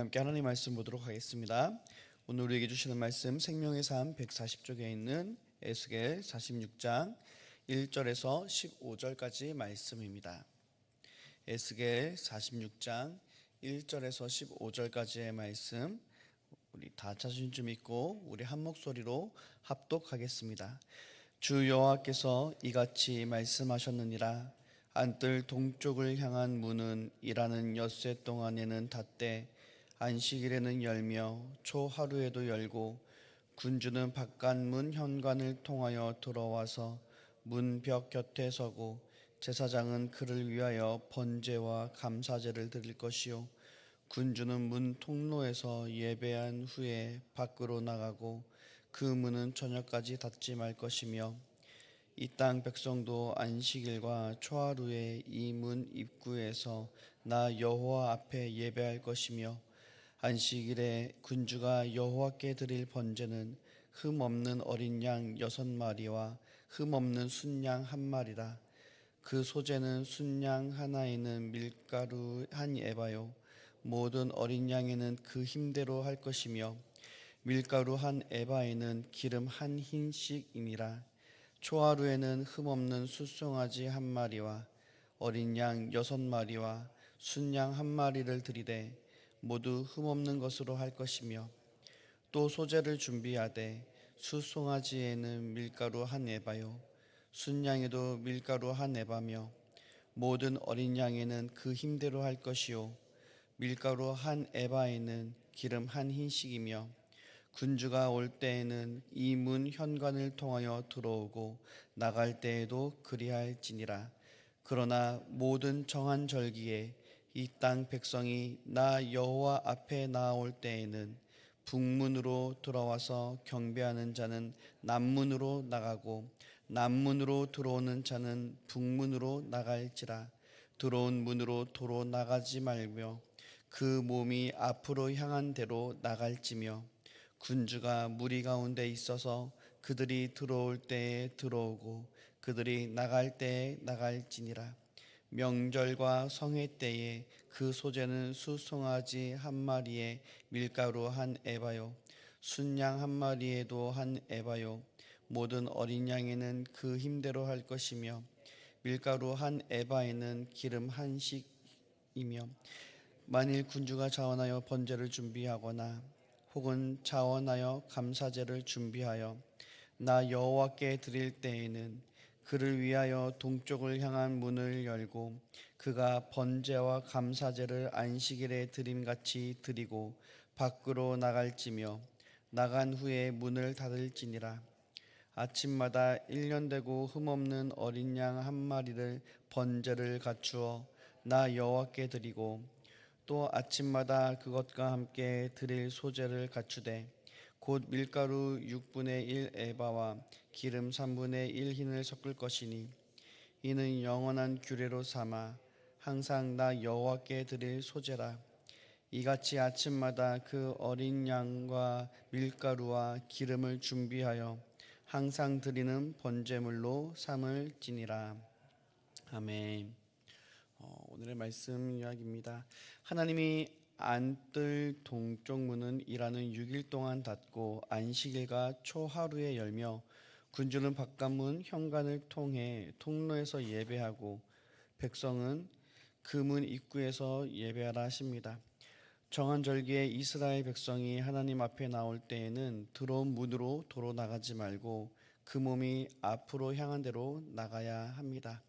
함께 하나님 말씀 보도록 하겠습니다. 오늘 우리에게 주시는 말씀 생명의 삶 140쪽에 있는 에스겔 46장 1절에서 15절까지 말씀입니다. 에스겔 46장 1절에서 15절까지의 말씀 우리 다 찾으신 줄 믿고 우리 한 목소리로 합독하겠습니다. 주 여호와께서 이같이 말씀하셨느니라. 안뜰 동쪽을 향한 문은 일하는 엿새 동안에는 닫되 안식일에는 열며 초하루에도 열고 군주는 바깥문 현관을 통하여 들어와서 문벽 곁에 서고 제사장은 그를 위하여 번제와 감사제를 드릴 것이요 군주는 문 통로에서 예배한 후에 밖으로 나가고 그 문은 저녁까지 닫지 말 것이며 이 땅 백성도 안식일과 초하루에 이 문 입구에서 나 여호와 앞에 예배할 것이며 안식일에 군주가 여호와께 드릴 번제는 흠 없는 어린 양 6마리와 흠 없는 순양 1마리라. 그 소재는 순양 하나에는 밀가루 한 에바요 모든 어린 양에는 그 힘대로 할 것이며 밀가루 한 에바에는 기름 한 흰씩이니라. 초하루에는 흠 없는 숫송아지 1마리와 어린 양 6마리와 순양 1마리를 드리되 모두 흠없는 것으로 할 것이며 또 소재를 준비하되 숫송아지에는 밀가루 한 에바요 순양에도 밀가루 한 에바며 모든 어린 양에는 그 힘대로 할 것이요 밀가루 한 에바에는 기름 한 흰씩이며 군주가 올 때에는 이 문 현관을 통하여 들어오고 나갈 때에도 그리할지니라. 그러나 모든 정한 절기에 이 땅 백성이 나 여호와 앞에 나아올 때에는 북문으로 들어와서 경배하는 자는 남문으로 나가고 남문으로 들어오는 자는 북문으로 나갈지라. 들어온 문으로 도로 나가지 말며 그 몸이 앞으로 향한 대로 나갈지며 군주가 무리 가운데 있어서 그들이 들어올 때에 들어오고 그들이 나갈 때에 나갈지니라. 명절과 성회 때에 그 소재는 숫송아지 1마리에 밀가루 한 에바요 순양 1마리에도 한 에바요 모든 어린 양에는 그 힘대로 할 것이며 밀가루 한 에바에는 기름 한 씩이며 만일 군주가 자원하여 번제를 준비하거나 혹은 자원하여 감사제를 준비하여 나 여호와께 드릴 때에는 그를 위하여 동쪽을 향한 문을 열고 그가 번제와 감사제를 안식일에 드림같이 드리고 밖으로 나갈지며 나간 후에 문을 닫을지니라. 아침마다 1년 되고 흠없는 어린 양 1마리를 번제를 갖추어 나 여호와께 드리고 또 아침마다 그것과 함께 드릴 소제를 갖추되 곧 밀가루 6분의 1 에바와 기름 3분의 1 흰을 섞을 것이니 이는 영원한 규례로 삼아 항상 나 여호와께 드릴 소제라. 이같이 아침마다 그 어린 양과 밀가루와 기름을 준비하여 항상 드리는 번제물로 삼을지니라. 아멘. 오늘의 말씀 이야기입니다. 하나님이 안뜰 동쪽 문은 일하는 6일 동안 닫고 안식일과 초하루에 열며 군주는 바깥문 현관을 통해 통로에서 예배하고 백성은 그 문 입구에서 예배하라 하십니다. 정한 절기에 이스라엘 백성이 하나님 앞에 나올 때에는 들어온 문으로 도로 나가지 말고 그 몸이 앞으로 향한 대로 나가야 합니다.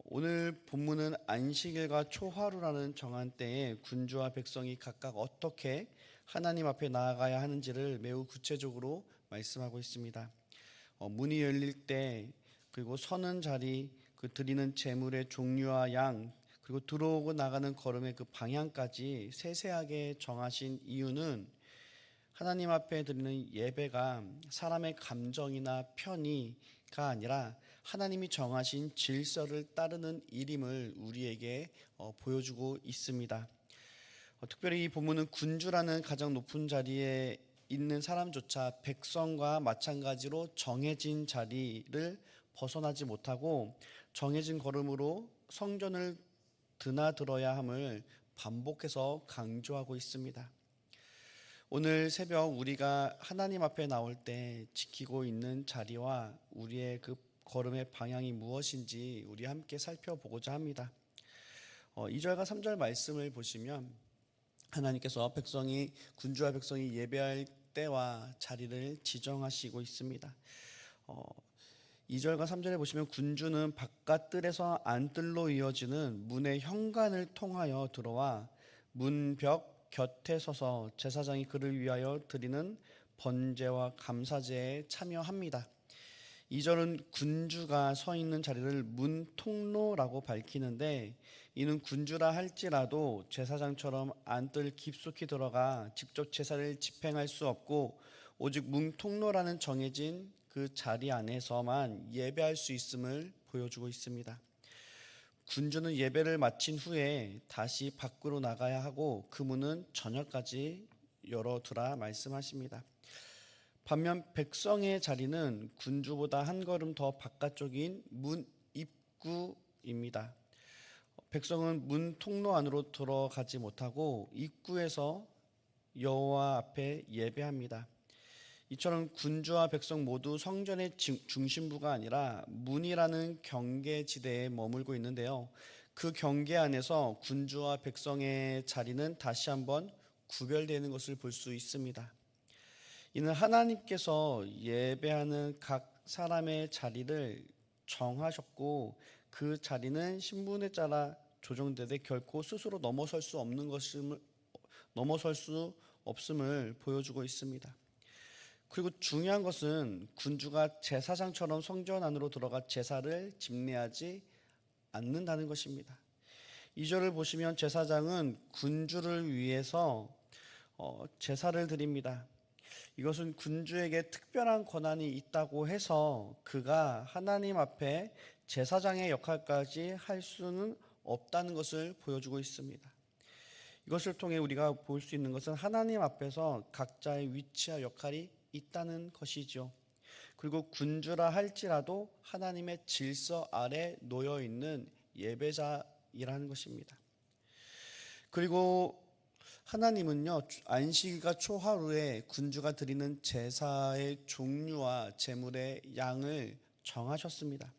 오늘 본문은 안식일과 초하루라는 정한 때에 군주와 백성이 각각 어떻게 하나님 앞에 나아가야 하는지를 매우 구체적으로 말씀하고 있습니다. 문이 열릴 때 그리고 서는 자리 그 드리는 제물의 종류와 양 그리고 들어오고 나가는 걸음의 그 방향까지 세세하게 정하신 이유는 하나님 앞에 드리는 예배가 사람의 감정이나 편의가 아니라 하나님이 정하신 질서를 따르는 일임을 우리에게 보여주고 있습니다. 특별히 이 본문은 군주라는 가장 높은 자리에 있는 사람조차 백성과 마찬가지로 정해진 자리를 벗어나지 못하고 정해진 걸음으로 성전을 드나들어야 함을 반복해서 강조하고 있습니다. 오늘 새벽 우리가 하나님 앞에 나올 때 지키고 있는 자리와 우리의 그 걸음의 방향이 무엇인지 우리 함께 살펴보고자 합니다. 2절과 3절 말씀을 보시면 하나님께서 군주와 백성이 예배할 때와 자리를 지정하시고 있습니다. 2절과 3절에 보시면 군주는 바깥뜰에서 안뜰로 이어지는 문의 현관을 통하여 들어와 문벽 곁에 서서 제사장이 그를 위하여 드리는 번제와 감사제에 참여합니다. 2절은 군주가 서 있는 자리를 문통로라고 밝히는데, 이는 군주라 할지라도 제사장처럼 안뜰 깊숙이 들어가 직접 제사를 집행할 수 없고 오직 문통로라는 정해진 그 자리 안에서만 예배할 수 있음을 보여주고 있습니다. 군주는 예배를 마친 후에 다시 밖으로 나가야 하고 그 문은 저녁까지 열어두라 말씀하십니다. 반면 백성의 자리는 군주보다 한 걸음 더 바깥쪽인 문 입구입니다. 백성은 문 통로 안으로 들어가지 못하고 입구에서 여호와 앞에 예배합니다. 이처럼 군주와 백성 모두 성전의 중심부가 아니라 문이라는 경계지대에 머물고 있는데요. 그 경계 안에서 군주와 백성의 자리는 다시 한번 구별되는 것을 볼 수 있습니다. 이는 하나님께서 예배하는 각 사람의 자리를 정하셨고 그 자리는 신분에 따라 조정되되 결코 스스로 넘어설 수 없음을 보여주고 있습니다. 그리고 중요한 것은 군주가 제사장처럼 성전 안으로 들어가 제사를 집례하지 않는다는 것입니다. 2절을 보시면 제사장은 군주를 위해서 제사를 드립니다. 이것은 군주에게 특별한 권한이 있다고 해서 그가 하나님 앞에 제사장의 역할까지 할 수는 없다는 것을 보여주고 있습니다. 이것을 통해 우리가 볼 수 있는 것은 하나님 앞에서 각자의 위치와 역할이 있다는 것이죠. 그리고 군주라 할지라도 하나님의 질서 아래 놓여 있는 예배자이라는 것입니다. 그리고 하나님은요, 안식일과 초하루에 군주가 드리는 제사의 종류와 제물의 양을 정하셨습니다.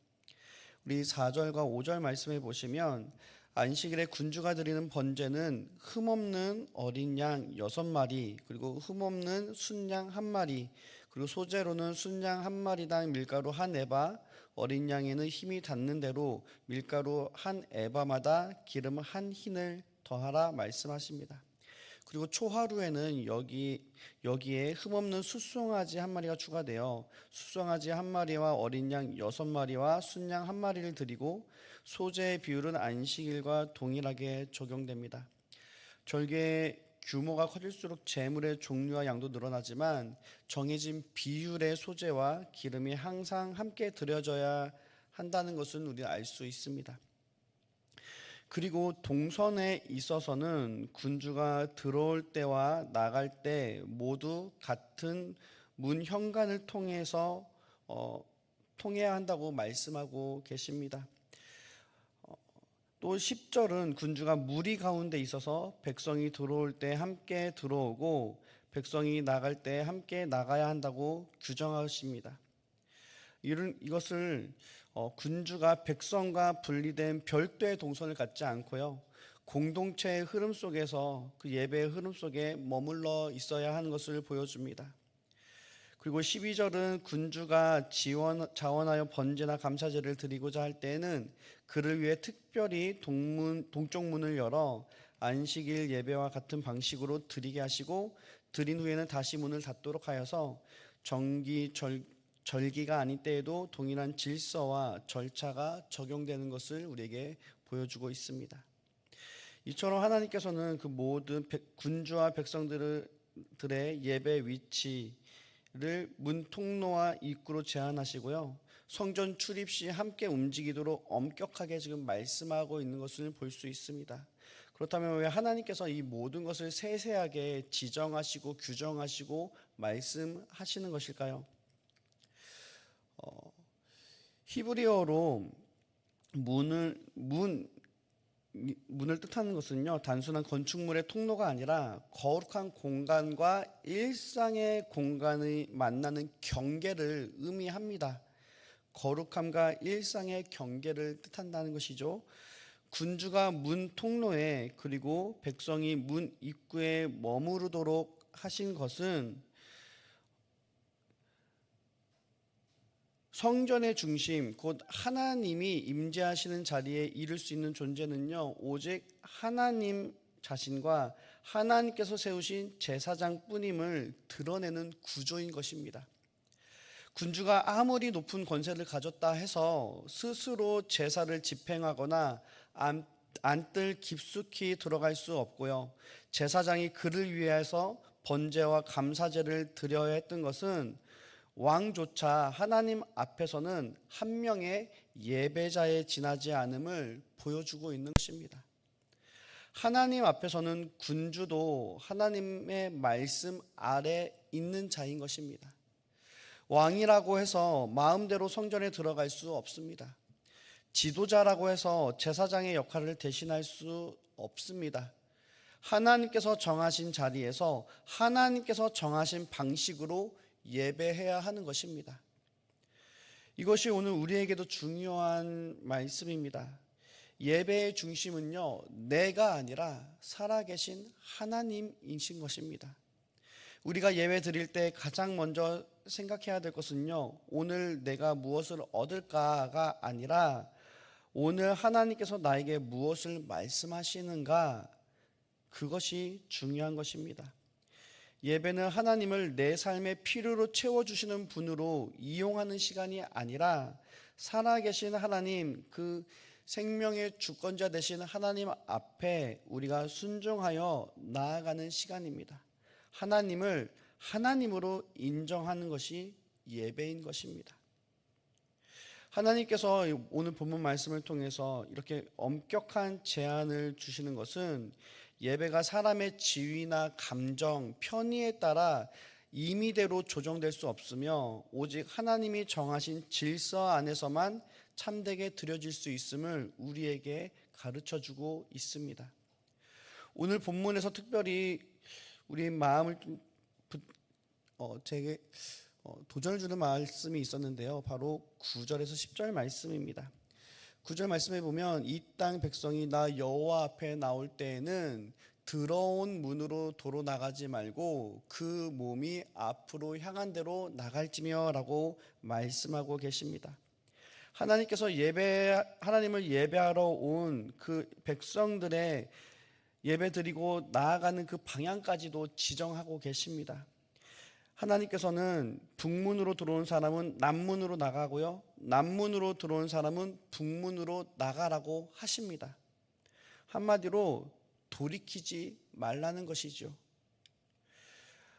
우리 4절과 5절 말씀해 보시면 안식일에 군주가 드리는 번제는 흠없는 어린 양 6마리, 그리고 흠없는 순양 1마리, 그리고 소재로는 순양 1마리당 밀가루 1에바, 어린 양에는 힘이 닿는 대로 밀가루 1에바마다 기름 1흰을 더하라 말씀하십니다. 그리고 초하루에는 여기에 흠없는 숫송아지 1마리가 추가되어 숫송아지 1마리와 어린 양 6마리와 순양 1마리를 드리고 소재의 비율은 안식일과 동일하게 적용됩니다. 절개의 규모가 커질수록 제물의 종류와 양도 늘어나지만 정해진 비율의 소재와 기름이 항상 함께 드려져야 한다는 것은 우리가 알 수 있습니다. 그리고 동선에 있어서는 군주가 들어올 때와 나갈 때 모두 같은 문 현관을 통해서 통해야 한다고 말씀하고 계십니다. 또 10절은 군주가 무리 가운데 있어서 백성이 들어올 때 함께 들어오고 백성이 나갈 때 함께 나가야 한다고 규정하십니다. 이것을 군주가 백성과 분리된 별도의 동선을 갖지 않고요, 공동체의 흐름 속에서 그 예배의 흐름 속에 머물러 있어야 하는 것을 보여줍니다. 그리고 12절은 군주가 자원하여 번제나 감사제를 드리고자 할 때에는 그를 위해 특별히 동쪽 문을 열어 안식일 예배와 같은 방식으로 드리게 하시고 드린 후에는 다시 문을 닫도록 하여서 절기가 아닌 때에도 동일한 질서와 절차가 적용되는 것을 우리에게 보여주고 있습니다. 이처럼 하나님께서는 그 모든 군주와 백성들의 예배 위치를 문 통로와 입구로 제한하시고요, 성전 출입 시 함께 움직이도록 엄격하게 지금 말씀하고 있는 것을 볼 수 있습니다. 그렇다면 왜 하나님께서 이 모든 것을 세세하게 지정하시고 규정하시고 말씀하시는 것일까요? 히브리어로 문을 문을 뜻하는 것은요, 단순한 건축물의 통로가 아니라 거룩한 공간과 일상의 공간의 만나는 경계를 의미합니다. 거룩함과 일상의 경계를 뜻한다는 것이죠. 군주가 문 통로에 그리고 백성이 문 입구에 머무르도록 하신 것은 성전의 중심, 곧 하나님이 임재하시는 자리에 이를 수 있는 존재는요, 오직 하나님 자신과 하나님께서 세우신 제사장뿐임을 드러내는 구조인 것입니다. 군주가 아무리 높은 권세를 가졌다 해서 스스로 제사를 집행하거나 안뜰 깊숙이 들어갈 수 없고요. 제사장이 그를 위해서 번제와 감사제를 드려야 했던 것은 왕조차 하나님 앞에서는 한 명의 예배자에 지나지 않음을 보여주고 있는 것입니다. 하나님 앞에서는 군주도 하나님의 말씀 아래 있는 자인 것입니다. 왕이라고 해서 마음대로 성전에 들어갈 수 없습니다. 지도자라고 해서 제사장의 역할을 대신할 수 없습니다. 하나님께서 정하신 자리에서 하나님께서 정하신 방식으로 예배해야 하는 것입니다. 이것이 오늘 우리에게도 중요한 말씀입니다. 예배의 중심은요, 내가 아니라 살아계신 하나님이신 것입니다. 우리가 예배 드릴 때 가장 먼저 생각해야 될 것은요, 오늘 내가 무엇을 얻을까가 아니라 오늘 하나님께서 나에게 무엇을 말씀하시는가, 그것이 중요한 것입니다. 예배는 하나님을 내 삶의 필요로 채워주시는 분으로 이용하는 시간이 아니라 살아계신 하나님, 그 생명의 주권자 되신 하나님 앞에 우리가 순종하여 나아가는 시간입니다. 하나님을 하나님으로 인정하는 것이 예배인 것입니다. 하나님께서 오늘 본문 말씀을 통해서 이렇게 엄격한 제한을 주시는 것은 예배가 사람의 지위나 감정, 편의에 따라 임의대로 조정될 수 없으며 오직 하나님이 정하신 질서 안에서만 참되게 드려질 수 있음을 우리에게 가르쳐주고 있습니다. 오늘 본문에서 특별히 우리 마음을 제게 도전을 주는 말씀이 있었는데요. 바로 9절에서 10절 말씀입니다. 9절 말씀에 보면 이 땅 백성이 나 여호와 앞에 나올 때에는 들어온 문으로 도로 나가지 말고 그 몸이 앞으로 향한 대로 나갈지며 라고 말씀하고 계십니다. 하나님께서 하나님을 예배하러 온 그 백성들의 예배드리고 나아가는 그 방향까지도 지정하고 계십니다. 하나님께서는 북문으로 들어온 사람은 남문으로 나가고요, 남문으로 들어온 사람은 북문으로 나가라고 하십니다. 한마디로 돌이키지 말라는 것이죠.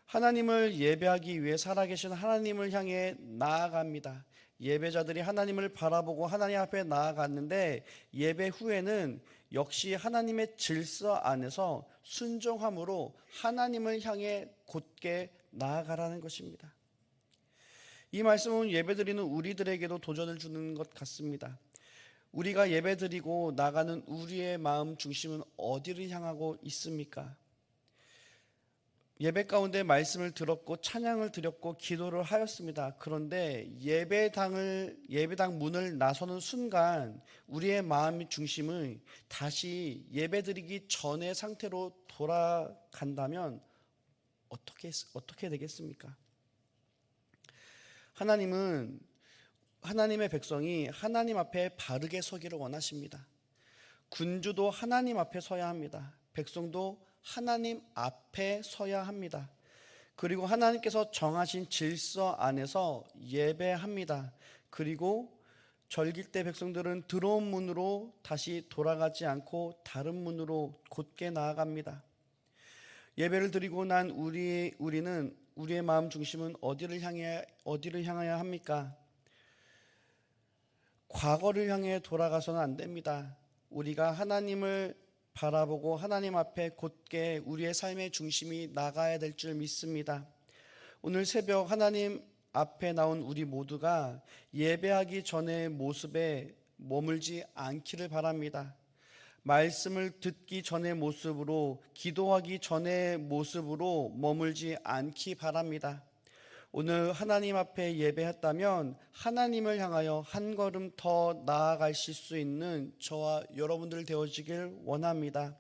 하나님을 예배하기 위해 살아계신 하나님을 향해 나아갑니다. 예배자들이 하나님을 바라보고 하나님 앞에 나아갔는데 예배 후에는 역시 하나님의 질서 안에서 순종함으로 하나님을 향해 곧게 나아가라는 것입니다. 이 말씀은 예배드리는 우리들에게도 도전을 주는 것 같습니다. 우리가 예배드리고 나가는 우리의 마음 중심은 어디를 향하고 있습니까? 예배 가운데 말씀을 들었고 찬양을 드렸고 기도를 하였습니다. 그런데 예배당 문을 나서는 순간 우리의 마음의 중심을 다시 예배드리기 전의 상태로 돌아간다면 어떻게 되겠습니까? 하나님은 하나님의 백성이 하나님 앞에 바르게 서기를 원하십니다. 군주도 하나님 앞에 서야 합니다. 백성도 하나님 앞에 서야 합니다. 그리고 하나님께서 정하신 질서 안에서 예배합니다. 그리고 절길 때 백성들은 들어온 문으로 다시 돌아가지 않고 다른 문으로 곧게 나아갑니다. 예배를 드리고 난 우리는 우리의 마음 중심은 어디를 향해야 합니까? 과거를 향해 돌아가서는 안 됩니다. 우리가 하나님을 바라보고 하나님 앞에 곧게 우리의 삶의 중심이 나가야 될 줄 믿습니다. 오늘 새벽 하나님 앞에 나온 우리 모두가 예배하기 전의 모습에 머물지 않기를 바랍니다. 말씀을 듣기 전의 모습으로, 기도하기 전의 모습으로 머물지 않기 바랍니다. 오늘 하나님 앞에 예배했다면 하나님을 향하여 한 걸음 더 나아가실 수 있는 저와 여러분들 되어지길 원합니다.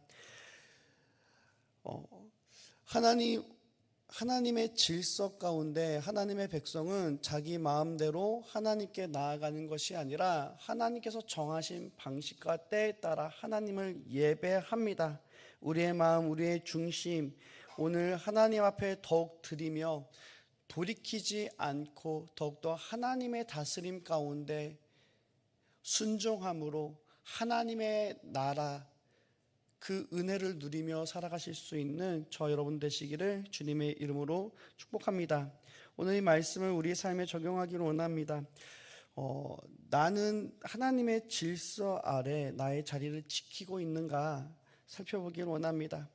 하나님의 질서 가운데 하나님의 백성은 자기 마음대로 하나님께 나아가는 것이 아니라 하나님께서 정하신 방식과 때에 따라 하나님을 예배합니다. 우리의 마음, 우리의 중심, 오늘 하나님 앞에 더욱 드리며 돌이키지 않고 더욱더 하나님의 다스림 가운데 순종함으로 하나님의 나라, 그 은혜를 누리며 살아가실 수 있는 저 여러분 되시기를 주님의 이름으로 축복합니다. 오늘 이 말씀을 우리 삶에 적용하기를 원합니다. 나는 하나님의 질서 아래 나의 자리를 지키고 있는가 살펴보기를 원합니다.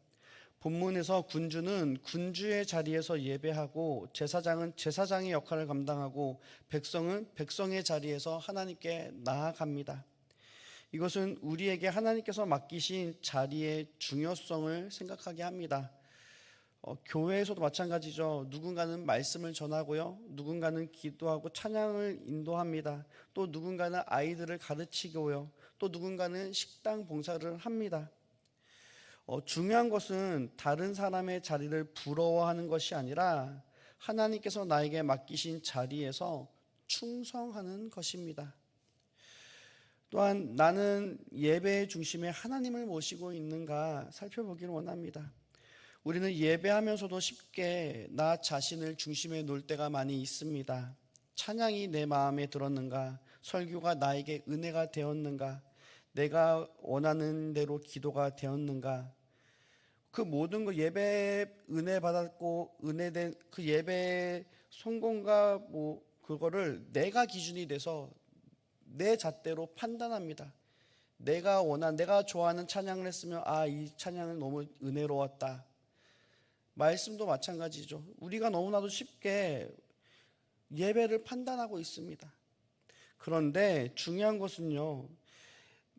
본문에서 군주는 군주의 자리에서 예배하고 제사장은 제사장의 역할을 감당하고 백성은 백성의 자리에서 하나님께 나아갑니다. 이것은 우리에게 하나님께서 맡기신 자리의 중요성을 생각하게 합니다. 교회에서도 마찬가지죠. 누군가는 말씀을 전하고요, 누군가는 기도하고 찬양을 인도합니다. 또 누군가는 아이들을 가르치고요, 또 누군가는 식당 봉사를 합니다. 중요한 것은 다른 사람의 자리를 부러워하는 것이 아니라 하나님께서 나에게 맡기신 자리에서 충성하는 것입니다. 또한 나는 예배의 중심에 하나님을 모시고 있는가 살펴보기를 원합니다. 우리는 예배하면서도 쉽게 나 자신을 중심에 놓을 때가 많이 있습니다. 찬양이 내 마음에 들었는가, 설교가 나에게 은혜가 되었는가, 내가 원하는 대로 기도가 되었는가, 그 모든 거 예배 은혜 받았고 은혜된 그 예배 성공과 그거를 내가 기준이 돼서 내 잣대로 판단합니다. 내가 좋아하는 찬양을 했으면 이 찬양은 너무 은혜로웠다. 말씀도 마찬가지죠. 우리가 너무나도 쉽게 예배를 판단하고 있습니다. 그런데 중요한 것은요,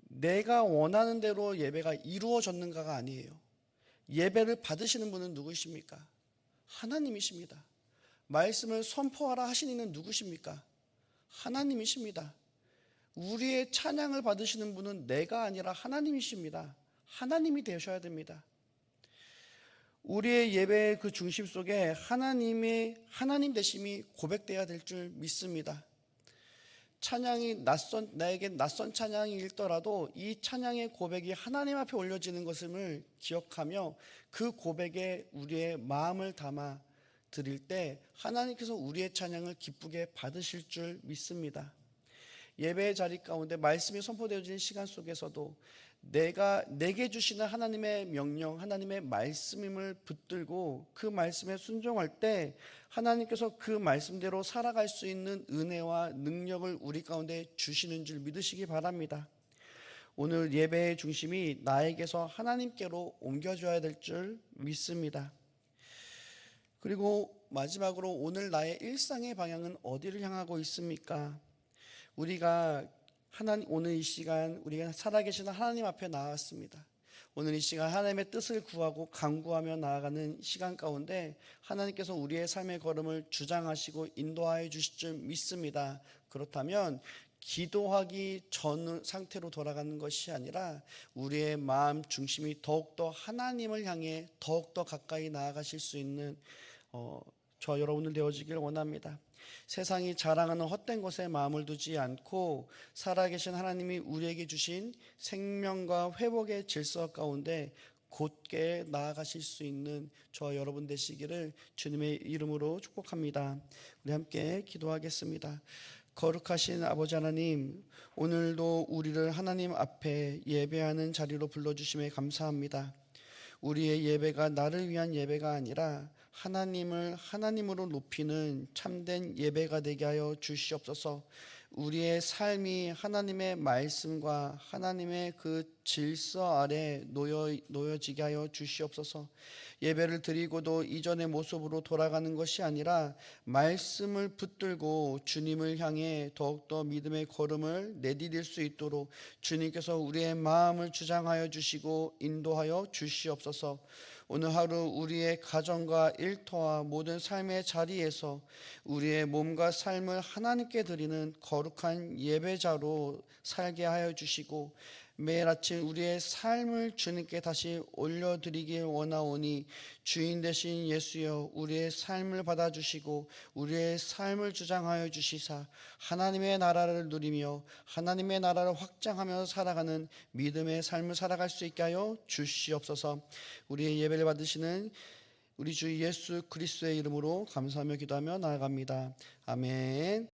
내가 원하는 대로 예배가 이루어졌는가가 아니에요. 예배를 받으시는 분은 누구십니까? 하나님이십니다. 말씀을 선포하라 하신 이는 누구십니까? 하나님이십니다. 우리의 찬양을 받으시는 분은 내가 아니라 하나님이십니다. 하나님이 되셔야 됩니다. 우리의 예배의 그 중심 속에 하나님 되심이 고백되어야 될 줄 믿습니다. 찬양이 나에게 낯선 찬양이일더라도 이 찬양의 고백이 하나님 앞에 올려지는 것을 기억하며 그 고백에 우리의 마음을 담아 드릴 때 하나님께서 우리의 찬양을 기쁘게 받으실 줄 믿습니다. 예배의 자리 가운데 말씀이 선포되어지는 시간 속에서도 내게 주시는 하나님의 명령, 하나님의 말씀임을 붙들고 그 말씀에 순종할 때 하나님께서 그 말씀대로 살아갈 수 있는 은혜와 능력을 우리 가운데 주시는 줄 믿으시기 바랍니다. 오늘 예배의 중심이 나에게서 하나님께로 옮겨줘야 될 줄 믿습니다. 그리고 마지막으로 오늘 나의 일상의 방향은 어디를 향하고 있습니까? 우리가 오늘 이 시간 우리가 살아계시는 하나님 앞에 나왔습니다. 오늘 이 시간 하나님의 뜻을 구하고 간구하며 나아가는 시간 가운데 하나님께서 우리의 삶의 걸음을 주장하시고 인도하여 주실 줄 믿습니다. 그렇다면 기도하기 전 상태로 돌아가는 것이 아니라 우리의 마음 중심이 더욱더 하나님을 향해 더욱더 가까이 나아가실 수 있는 저 여러분들 되어지길 원합니다. 세상이 자랑하는 헛된 것에 마음을 두지 않고 살아계신 하나님이 우리에게 주신 생명과 회복의 질서 가운데 곧게 나아가실 수 있는 저 여러분 되시기를 주님의 이름으로 축복합니다. 우리 함께 기도하겠습니다. 거룩하신 아버지 하나님, 오늘도 우리를 하나님 앞에 예배하는 자리로 불러주심에 감사합니다. 우리의 예배가 나를 위한 예배가 아니라 하나님을 하나님으로 높이는 참된 예배가 되게 하여 주시옵소서. 우리의 삶이 하나님의 말씀과 하나님의 그 질서 아래 놓여지게 하여 주시옵소서. 예배를 드리고도 이전의 모습으로 돌아가는 것이 아니라 말씀을 붙들고 주님을 향해 더욱더 믿음의 걸음을 내디딜 수 있도록 주님께서 우리의 마음을 주장하여 주시고 인도하여 주시옵소서. 오늘 하루 우리의 가정과 일터와 모든 삶의 자리에서 우리의 몸과 삶을 하나님께 드리는 거룩한 예배자로 살게 하여 주시고, 매일 아침 우리의 삶을 주님께 다시 올려드리길 원하오니 주인 되신 예수여, 우리의 삶을 받아주시고 우리의 삶을 주장하여 주시사 하나님의 나라를 누리며 하나님의 나라를 확장하며 살아가는 믿음의 삶을 살아갈 수 있게 하여 주시옵소서. 우리의 예배를 받으시는 우리 주 예수 그리스도의 이름으로 감사하며 기도하며 나아갑니다. 아멘.